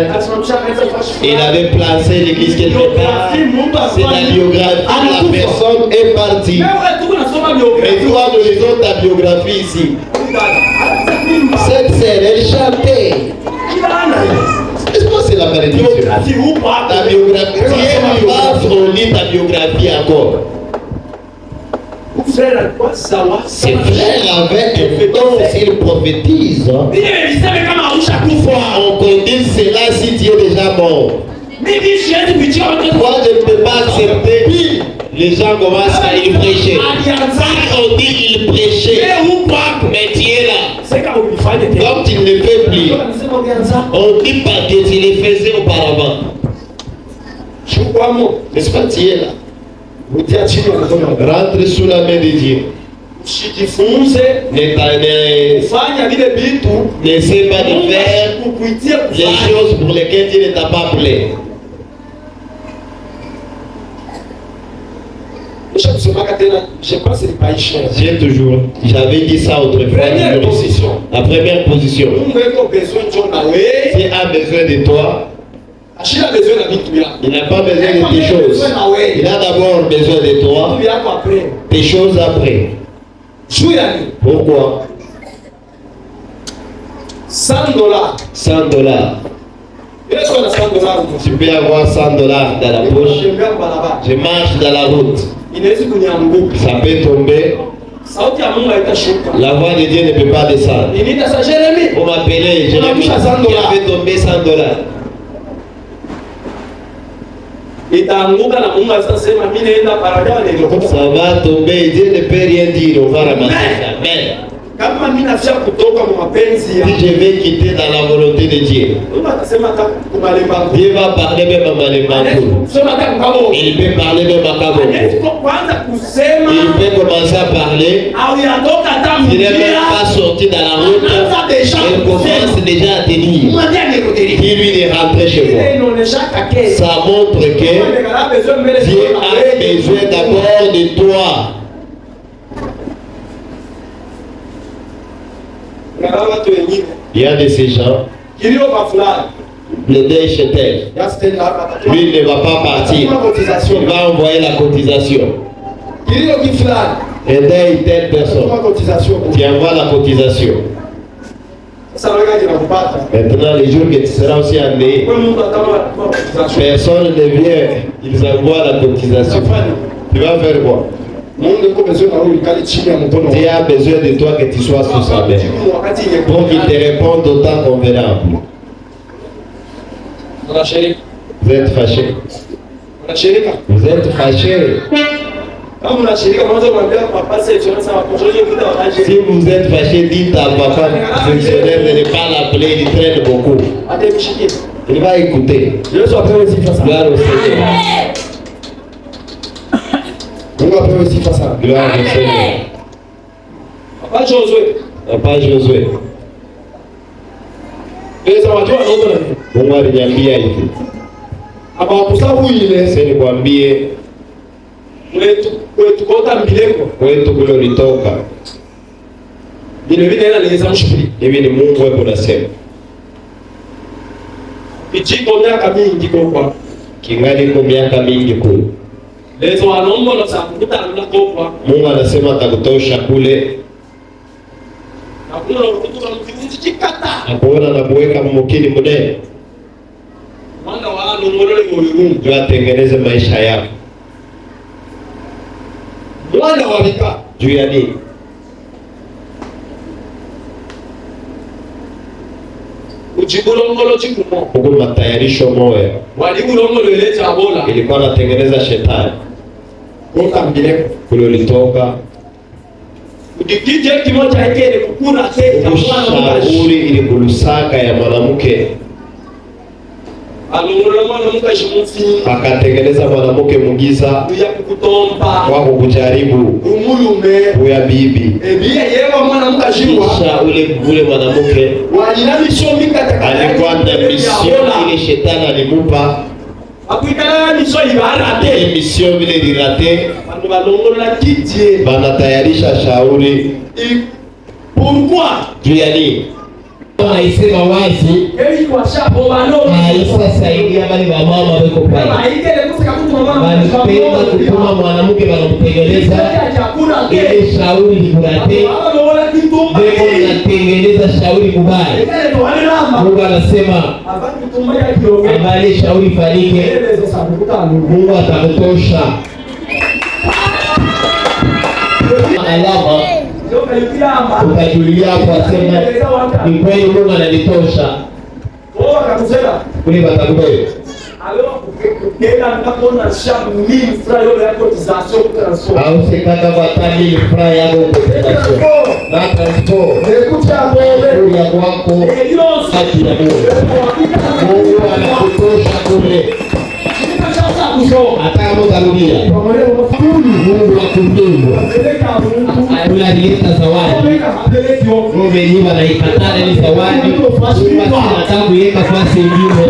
Il avait placé l'église quelque part. C'est la biographie. La personne est partie. Mais toi, nous lisons ta biographie ici. Cette scène, elle chantait. Est-ce que c'est la malédiction? Ta biographie. Si elle passe, on lit ta biographie encore. Ses frères avaient un don s'ils prophétisent. On connaît cela si tu es déjà mort. Moi, je ne peux pas accepter. Les gens commencent à y prêcher. On dit qu'il prêchait. Mais tu es là. Comme tu ne le fais plus. On dit pas que tu le faisais auparavant. N'est-ce pas, tu es là? Rentre sous la main de Dieu. N'essaie pas de faire les choses pour lesquelles Dieu ne t'a pas appelé. J'ai toujours, j'avais dit ça autrefois. La première position. Si il a besoin de toi, il n'a pas besoin de tes choses. Il a d'abord besoin de toi, tes choses après. Pourquoi? 100 $. 100 $. Tu peux avoir 100 $ dans la poche. Je marche dans la route. Ça peut tomber. La voix de Dieu ne peut pas descendre. On m'appelait Jérémie, il avait tombé $100. Ça va tomber, Dieu ne peut rien dire, on va ramasser ça. Mais si je vais quitter dans la volonté de Dieu, Dieu va parler même à Malembango. Il peut parler même à Kabongo. Il peut commencer à parler. Il n'est même pas sorti dans la route. Il commence déjà à tenir. Qui lui est rentré chez moi. Ça montre que Dieu a besoin d'abord de toi. Il y a de ces gens, le déchetel, lui ne va pas partir, il va envoyer la cotisation. Aider telle personne, tu envoies la cotisation. Maintenant, les jours que tu seras aussi amené, personne ne vient, ils envoient la cotisation. Tu vas faire quoi? Dieu a besoin de toi que tu sois sous sa main pour qu'il te réponde au temps convenable. Vous êtes fâché. Vous êtes fâché. Si vous êtes fâché, dites à papa fonctionnaire de ne pas l'appeler, il traîne beaucoup. Il va écouter. Gloire au Seigneur. Gloire au Seigneur. Papa Josué. Mungu aliniambia hivi. Sasa nikwambie kwetu kule ulitoka. Hivi ni Mungu wewe unasema. Kingali kwa miaka mingi kule. Mungu anasema atakutosha kule. Akuona na kuweka mmukini mnene. Ndio atengeneze maisha yako. Juu ya nini? Huku matayarisho moya ilikuwa natengeneza shetani kule ulitoka. Ushauri ili kulusaka ya mwanamke, akatengeneza mwanamke mugiza kwa kukujaribu kuya bibi. Kisha ule mwanamke alikuwa na mission ile shetani alimupa. Ile mission vile lirate, banatayarisha shauri juu ya nini? Naisema wazi, haisasaidia bali wamama weko pale. Walipenda kutuma mwanamke wanamtengeneza ile shauri likurate, beko natengeneza shauri kubaya. Mungu anasema ambali shauri falike, Mungu atakutosha. Alama utajulia hapo, asema ni kweli Mungu ananitosha. Kule batakubele au sekata batani furaha yako cotisation na transport ya kwako haki ya Mungu anakutosha kule. Hata kama utarudia Mungu akumbingu unaleta zawadi umejiwa na ikatana ni zawadi basi nataka kuiweka fasi ingine.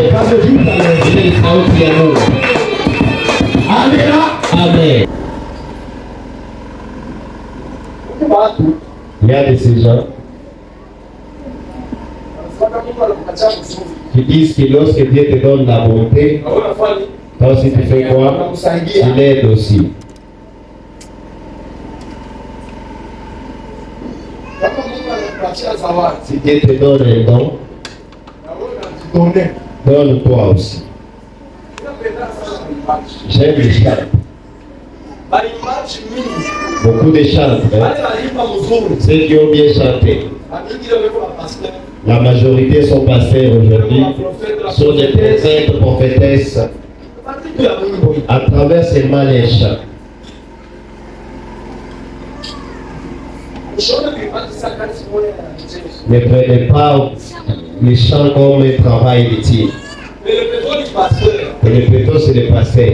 Ile ni sauti ya Mungu. Amen. Il y a des gens qui disent que lorsque Dieu te donne la bonté, toi aussi tu fais quoi? Tu l'aides aussi. Si Dieu te donne un don, donne-toi aussi. J'aime les chats. Beaucoup de chantres, ceux qui ont bien chanté. La majorité sont pasteurs aujourd'hui, sont des prophètes, prophétesses, à travers seulement les chants. Ne prenez pas les chants comme un travail utile. Le pétro, c'est le pasteur.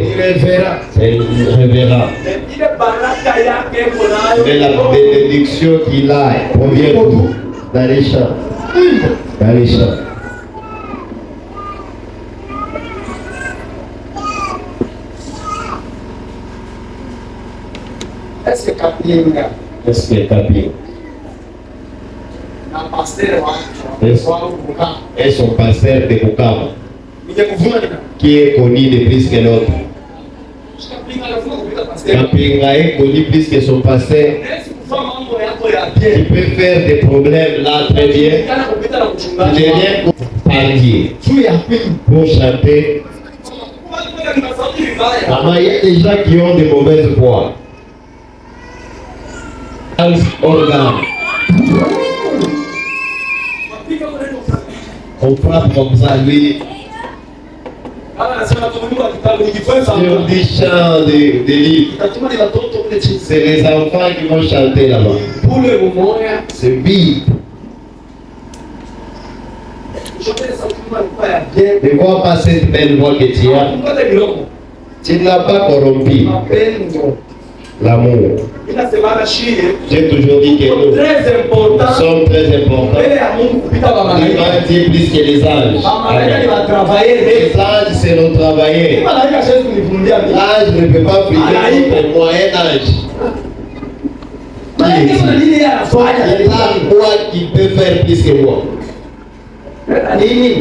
C'est le révérend. Mais la bénédiction qu'il a provient d'où? Dans les champs. Dans les champs. Est-ce que Kapinga Est-ce que Kapinga est son pasteur de Bukama qui est connu de plus que l'autre? Kapinga est connu plus que son pasteur qui peut faire des problèmes là très bien. Il n'est rien pour parler, pour chanter. Il y a des gens qui ont de mauvaises voix. Organe. On frappe comme ça, lui. Sur des chants, des livres. C'est les enfants qui vont chanter là-bas. Pour le moment, c'est vide. Ne vois pas cette belle voix que tu as. Tu ne l'as pas corrompu. L'amour. J'ai toujours dit que nous sommes très importants. Devant Dieu plus que les anges. Les anges, c'est nos travailleurs. L'ange ne peut pas prier pour moi, un ange. Il a quoi qu'il peut faire plus que moi?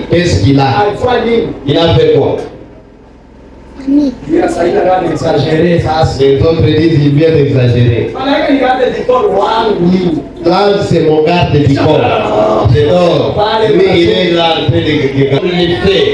Qu'est-ce qu'il a? Il a fait quoi? Les autres disent qu'il vient d'exagérer. L'ange, c'est mon garde du corps. J'adore. Mais il est là en train de les faire.